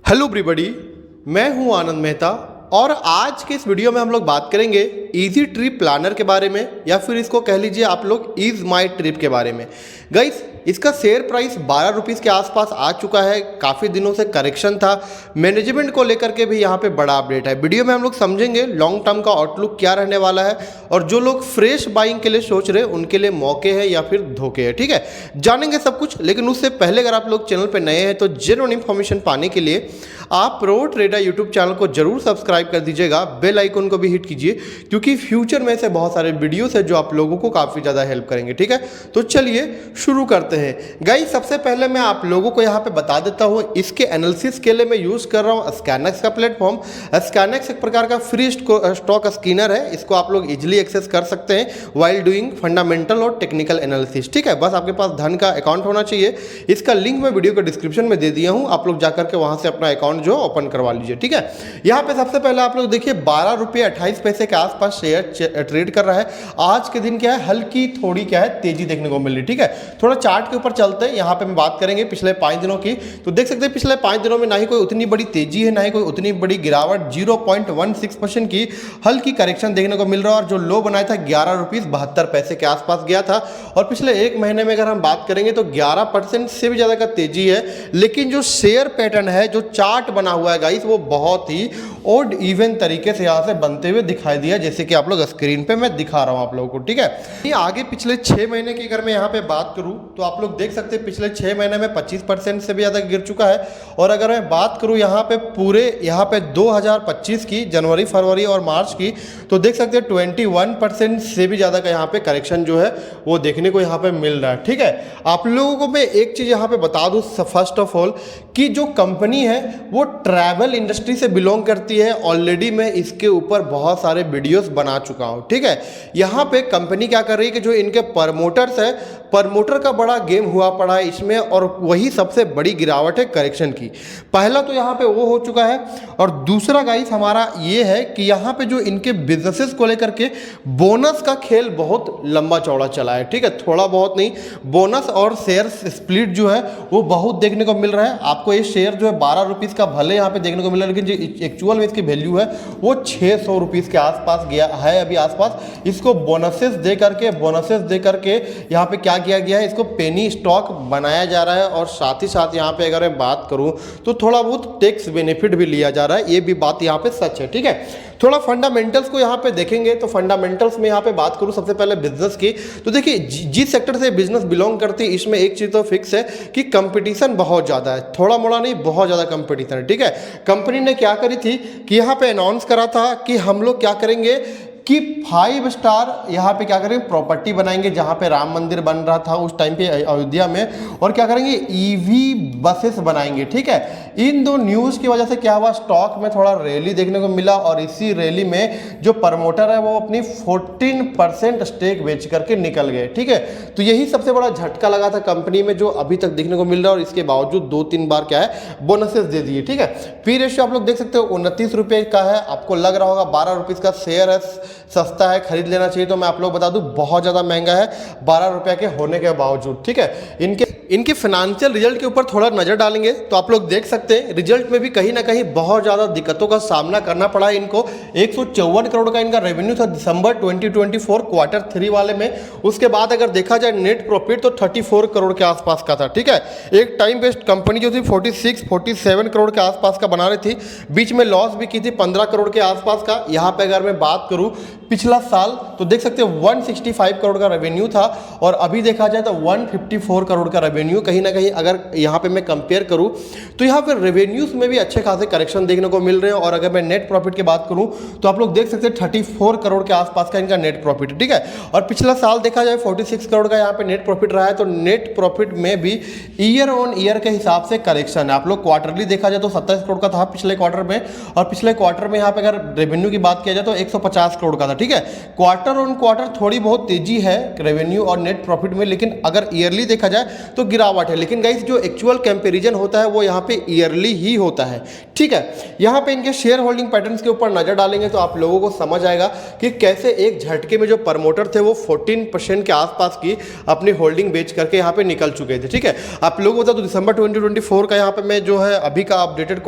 Hello everybody, मैं हूं आनंद मेहता और आज के इस वीडियो में हम लोग बात करेंगे इजी ट्रिप प्लानर के बारे में, या फिर इसको कह लीजिए आप लोग इज माई ट्रिप के बारे में। गाइस, इसका शेयर प्राइस 12 रुपीज़ के आसपास आ चुका है। काफ़ी दिनों से करेक्शन था, मैनेजमेंट को लेकर के भी यहाँ पे बड़ा अपडेट है। वीडियो में हम लोग समझेंगे लॉन्ग टर्म का आउटलुक क्या रहने वाला है, और जो लोग फ्रेश बाइंग के लिए सोच रहे हैं उनके लिए मौके हैं या फिर धोखे हैं। ठीक है, जानेंगे सब कुछ। लेकिन उससे पहले अगर आप लोग चैनल पर नए हैं तो जेन्युइन इन्फॉर्मेशन पाने के लिए आप प्रो ट्रेडर यूट्यूब चैनल को जरूर सब्सक्राइब कर दीजिएगा, बेल आइकन को भी हिट कीजिए, क्योंकि फ्यूचर में से बहुत सारे वीडियोस है जो आप लोगों को काफ़ी ज़्यादा हेल्प करेंगे। ठीक है, तो चलिए शुरू करते हैं। गाइस, सबसे पहले मैं आप लोगों को यहाँ पे बता देता हूँ, इसके एनालिसिस के लिए मैं यूज़ कर रहा हूँ स्कैनएक्स का प्लेटफॉर्म। स्कैनएक्स एक प्रकार का फ्री स्टॉक स्कैनर है। इसको आप लोग इजिली एक्सेस कर सकते हैं वाइल डूइंग फंडामेंटल और टेक्निकल एनालिसिस। ठीक है, बस आपके पास धन का अकाउंट होना चाहिए। इसका लिंक मैं वीडियो के डिस्क्रिप्शन में दे दिया हूँ, आप लोग जाकर के वहाँ से अपना अकाउंट जो ओपन करवा लीजिए। ठीक है, यहाँ पे सबसे पहले आप लोग देखिए 12 रुपये 28 पैसे के आसपास शेयर ट्रेड कर रहा है। आज के दिन क्या है, हल्की थोड़ी क्या है तेजी देखने को मिल रही है। ठीक है, थोड़ा चार्ट के ऊपर चलते हैं। यहाँ पे हम बात करेंगे पिछले 5 दिनों की, तो देख सकते हैं पिछले 5 दिनों में ना ही कोई उतनी बड़ी तेजी है, ना ही कोई उतनी बड़ी गिरावट। 0.16% की हल्की करेक्शन देखने को मिल रहा है, और जो लो बनाया था 11 रुपीज़ 72 पैसे के आसपास गया था। और पिछले एक महीने में अगर हम बात करेंगे तो 11% से भी ज़्यादा का तेजी है। लेकिन जो शेयर पैटर्न है, जो चार्ट बना हुआ है गाइस, वो बहुत ही ओड इवन तरीके से यहाँ से बनते हुए दिखाई दिया, जैसे कि आप लोग स्क्रीन पे मैं दिखा रहा हूँ आप लोगों को। ठीक है, ये आगे पिछले 6 महीने की अगर मैं यहाँ पे बात करूँ तो आप लोग देख सकते हैं पिछले 6 महीने में 25% से भी ज़्यादा गिर चुका है। और अगर मैं बात करूँ यहाँ पे पूरे 2025 की जनवरी, फरवरी और मार्च की, तो देख सकते हैं 21% से भी ज़्यादा का यहाँ पे करेक्शन जो है वो देखने को यहाँ पे मिल रहा है। ठीक है, आप लोगों को मैं एक चीज़ यहाँ पे बता दूँ फर्स्ट ऑफ ऑल, कि जो कंपनी है वो ट्रैवल इंडस्ट्री से बिलोंग करती है। ऑलरेडी मैं इसके ऊपर बहुत सारे वीडियोस बना चुका हूँ। ठीक है, यहाँ पे कंपनी क्या कर रही है कि जो इनके प्रमोटर्स है, प्रमोटर का बड़ा गेम हुआ पड़ा है इसमें, और वही सबसे बड़ी गिरावट है करेक्शन की। पहला तो यहाँ पे वो हो चुका है, और दूसरा गाइस हमारा ये है कि यहाँ पे जो इनके बिजनेसेस को लेकर के बोनस का खेल बहुत लंबा चौड़ा चला है। ठीक है, थोड़ा बहुत नहीं, बोनस और शेयर स्प्लिट जो है वो बहुत देखने को मिल रहा है। आपको ये शेयर जो है 12 रुपीज़ का भले यहाँ पे देखने को मिल रहा है, लेकिन जो एक्चुअल में इसकी वैल्यू है वो 600 रुपीज़ के आसपास गया है अभी आसपास। इसको बोनसेस दे करके यहाँ पे क्या किया गया है, इसको पेनी स्टॉक बनाया जा रहा है। और साथ ही साथ यहाँ पे अगर मैं बात करूँ तो थोड़ा बहुत टैक्स बेनिफिट भी लिया जा रहा है, ये भी बात यहाँ पे सच है। ठीक है, थोड़ा फंडामेंटल्स को यहाँ पे देखेंगे तो फंडामेंटल्स में यहाँ पे बात करूँ सबसे पहले बिजनेस की, तो देखिए जिस सेक्टर से बिजनेस बिलोंग करती है इसमें एक चीज़ तो फिक्स है कि कंपटीशन बहुत ज़्यादा है, थोड़ा मोड़ा नहीं, बहुत ज़्यादा कंपटीशन है। ठीक है, कंपनी ने क्या करी थी कि यहाँ पे अनाउंस करा था कि हम लोग क्या करेंगे कि 5 स्टार यहाँ पे क्या करेंगे, प्रॉपर्टी बनाएंगे जहाँ पे राम मंदिर बन रहा था उस टाइम पे अयोध्या में, और क्या करेंगे ईवी बसेस बनाएंगे। ठीक है, इन दो न्यूज़ की वजह से क्या हुआ, स्टॉक में थोड़ा रैली देखने को मिला, और इसी रैली में जो प्रमोटर है वो अपनी 14% स्टेक बेच करके निकल गए। ठीक है, तो यही सबसे बड़ा झटका लगा था कंपनी में, जो अभी तक देखने को मिल रहा है। और इसके बावजूद 2-3 बार क्या है बोनसेस दे दिए। ठीक है, पी रेशियो आप लोग देख सकते हो 29 रुपये का है। आपको लग रहा होगा 12 रुपीज़ का शेयर है, सस्ता है, खरीद लेना चाहिए, तो मैं आप लोग बता दूं बहुत ज़्यादा महंगा है 12 रुपये के होने के बावजूद। ठीक है, इनके फाइनेंशियल रिजल्ट के ऊपर थोड़ा नज़र डालेंगे तो आप लोग देख सकते हैं रिजल्ट में भी कहीं ना कहीं बहुत ज़्यादा दिक्कतों का सामना करना पड़ा है इनको। 154 करोड़ का इनका रेवेन्यू था दिसंबर 2024 क्वार्टर 3 वाले में। उसके बाद अगर देखा जाए नेट प्रॉफिट तो 34 करोड़ के आसपास का था। ठीक है, एक टाइम बेस्ड कंपनी जो थी 46-47 करोड़ के आसपास का बना रही थी, बीच में लॉस भी की थी 15 करोड़ के आसपास का। यहाँ पे अगर मैं बात करूँ पिछला साल तो देख सकते हैं 165 करोड़ का रेवेन्यू था, और अभी देखा जाए तो 154 करोड़ का रेवेन्यू। कहीं ना कहीं अगर यहाँ पे मैं कंपेयर करूँ तो यहाँ पे रेवेन्यूज में भी अच्छे खासे करेक्शन देखने को मिल रहे हैं। और अगर मैं नेट प्रॉफिट की बात करूँ तो आप लोग देख सकते हैं 34 करोड़ के आसपास का इनका नेट प्रॉफिट। ठीक है, और पिछला साल देखा जाए 46 करोड़ का यहाँ पे नेट प्रॉफिट रहा है। तो नेट प्रॉफिट में भी ईयर ऑन ईयर के हिसाब से करेक्शन है। आप लोग क्वार्टरली देखा जाए तो 27 करोड़ का था पिछले क्वार्टर में, और पिछले क्वार्टर में यहाँ पे अगर रेवेन्यू की बात किया जाए तो 150 करोड़ का था। ठीक है, क्वार्टर ऑन क्वार्टर थोड़ी बहुत तेजी है रेवेन्यू और नेट प्रॉफिट में, लेकिन अगर ईयरली देखा जाए तो गिरावट है। लेकिन गाइस जो एक्चुअल कंपैरिजन होता है वो यहाँ पे ईयरली ही होता है, ठीक है। यहाँ पे इनके शेयर होल्डिंग पैटर्न्स के ऊपर नजर डालेंगे तो आप लोगों को समझ आएगा कि कैसे एक झटके में जो प्रमोटर थे वो 14% के आसपास की अपनी होल्डिंग बेच करके यहाँ पे निकल चुके थे, ठीक है। आप लोगों को बता दो दिसंबर 2024 का यहाँ पे मैं जो है अभी का अपडेटेड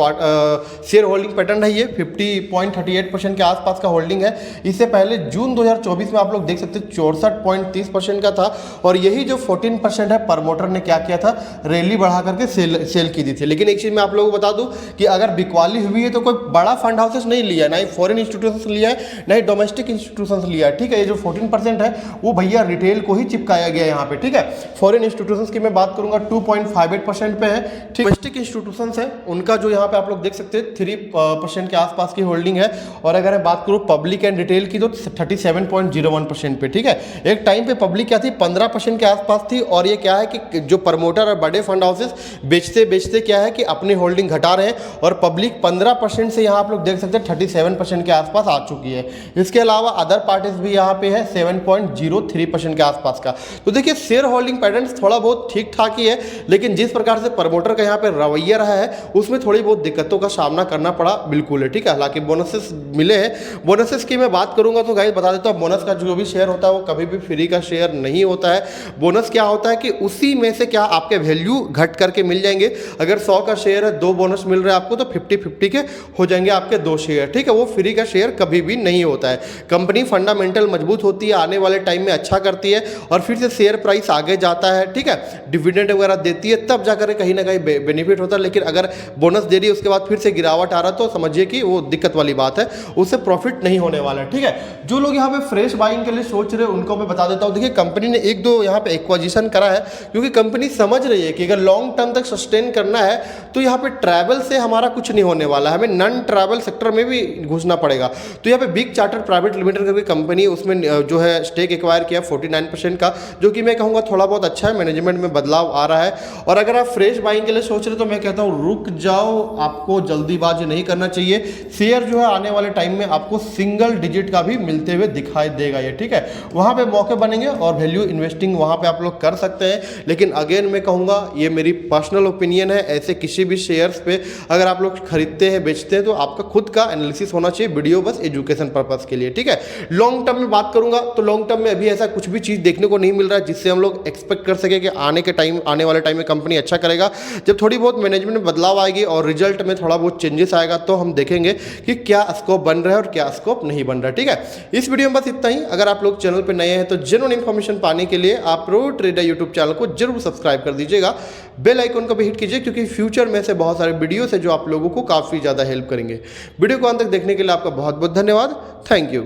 शेयर होल्डिंग पैटर्न है, ये 50.38% के आसपास का होल्डिंग है। इससे पहले जून 2024 में आप लोग देख सकते हैं 64.30% का था, और यही जो 14% है प्रमोटर ने क्या किया था, रैली बढ़ा करके सेल की दी थी। लेकिन एक चीज मैं आप लोगों को बता दूं कि अगर बिकवाली हुई है तो कोई बड़ा फंड हाउसेस नहीं लिया है, ना ही फॉरेन इंस्टीट्यूशंस लिया है, ना ही डोमेस्टिक इंस्टीट्यूशंस लिया है, ठीक है। ये जो 14% है वो भैया रिटेल को ही चिपकाया गया है यहाँ पे, ठीक है। फॉरेन इंस्टीट्यूशंस की मैं बात करूंगा 2.58% पे है, ठीक। डोमेस्टिक इंस्टीट्यूशंस है उनका जो यहाँ पे आप लोग देख सकते हैं 3% के आसपास की होल्डिंग है, और अगर मैं बात करूँ पब्लिक एंड रिटेल की तो 37.01% पे, ठीक है। एक टाइम पे पब्लिक क्या थी 15% के आसपास थी, और ये क्या है कि जो प्रमोटर और बड़े फंड हाउसेस बेचते बेचते क्या है कि अपनी होल्डिंग घटा रहे हैं, और पब्लिक 15% से यहाँ आप लोग देख सकते हैं 37% के आसपास आ चुकी है। इसके अलावा अदर पार्टीज भी यहाँ पे है 7.03% के आसपास का। तो देखिए शेयर होल्डिंग पैटर्न थोड़ा बहुत ठीक ठाक ही है, लेकिन जिस प्रकार से प्रमोटर का यहाँ पे रवैया रहा है उसमें थोड़ी बहुत दिक्कतों का सामना करना पड़ा, बिल्कुल है, ठीक है। हालांकि बोनसेस मिले हैं, बोनसेस की मैं बात करूंगा तो गाइस बता देता हूँ, बोनस का जो भी शेयर होता है वो कभी भी फ्री का शेयर नहीं होता है। बोनस क्या होता है कि उसी में से क्या आपके वैल्यू घट करके मिल जाएंगे। अगर 100 का शेयर है 2 बोनस मिल रहा है आपको तो 50-50 के हो जाएंगे आपके 2 शेयर, ठीक है। वो फ्री का शेयर कभी भी नहीं होता है। कंपनी फंडामेंटल मजबूत होती है, आने वाले टाइम में अच्छा करती है और फिर से शेयर प्राइस आगे जाता है, ठीक है, डिविडेंड वगैरह देती है, तब जाकर कहीं ना कहीं बेनिफिट होता है। लेकिन अगर बोनस दे रही है उसके बाद फिर से गिरावट आ रहा तो समझिए कि वो दिक्कत वाली बात है, उससे प्रॉफिट नहीं होने वाला है, ठीक है। जो लोग यहाँ पे फ्रेश बाइंग के लिए सोच रहे हैं उनको मैं बता देता हूँ, देखिए कंपनी ने 1-2 यहाँ पे एक्वाजिशन करा है, क्योंकि कंपनी समझ रही है कि अगर लॉन्ग टर्म तक सस्टेन करना है तो यहाँ पे ट्रैवल से हमारा कुछ नहीं होने वाला है, हमें नॉन ट्रैवल सेक्टर में भी घुसना पड़ेगा। तो यहाँ पे बिग चार्टर प्राइवेट लिमिटेड करके कंपनी उसमें जो है स्टेक एक्वायर किया 49% का, जो कि मैं कहूँगा थोड़ा बहुत अच्छा है, मैनेजमेंट में बदलाव आ रहा है। और अगर आप फ्रेश बाइंग के लिए सोच रहे तो मैं कहता हूँ रुक जाओ, आपको जल्दीबाजी नहीं करना चाहिए। शेयर जो है आने वाले टाइम में आपको सिंगल डिजिट का भी मिलते हुए दिखाई देगा ये, ठीक है। वहाँ पे मौके बनेंगे और वैल्यू इन्वेस्टिंग वहाँ पे आप लोग कर सकते हैं। लेकिन अगेन मैं कहूँगा ये मेरी पर्सनल ओपिनियन है, ऐसे किसी भी शेयर्स पे अगर आप लोग खरीदते हैं बेचते हैं तो आपका खुद का एनालिसिस होना चाहिए, वीडियो बस एजुकेशन पर्पस के लिए, ठीक है। लॉन्ग टर्म में बात करूंगा तो लॉन्ग टर्म में अभी ऐसा कुछ भी चीज़ देखने को नहीं मिल रहा है जिससे हम लोग एक्सपेक्ट कर सके कि आने वाले टाइम में कंपनी अच्छा करेगा। जब थोड़ी बहुत मैनेजमेंट में बदलाव आएगी और रिजल्ट में थोड़ा बहुत चेंजेस आएगा तो हम देखेंगे कि क्या स्कोप बन रहा है और क्या स्कोप नहीं बन रहा है, ठीक है। इस वीडियो में बस इतना ही। अगर आप लोग चैनल पर नए हैं तो जेन्युइन इन्फॉर्मेशन पाने के लिए आप प्रो ट्रेडर यूट्यूब चैनल को जरूर सब्सक्राइब कर दीजिएगा, बेल आइकन को भी हिट कीजिए, क्योंकि फ्यूचर में से बहुत सारे वीडियोस है जो आप लोगों को काफ़ी ज़्यादा हेल्प करेंगे। वीडियो को अंत तक देखने के लिए आपका बहुत बहुत धन्यवाद। Thank you.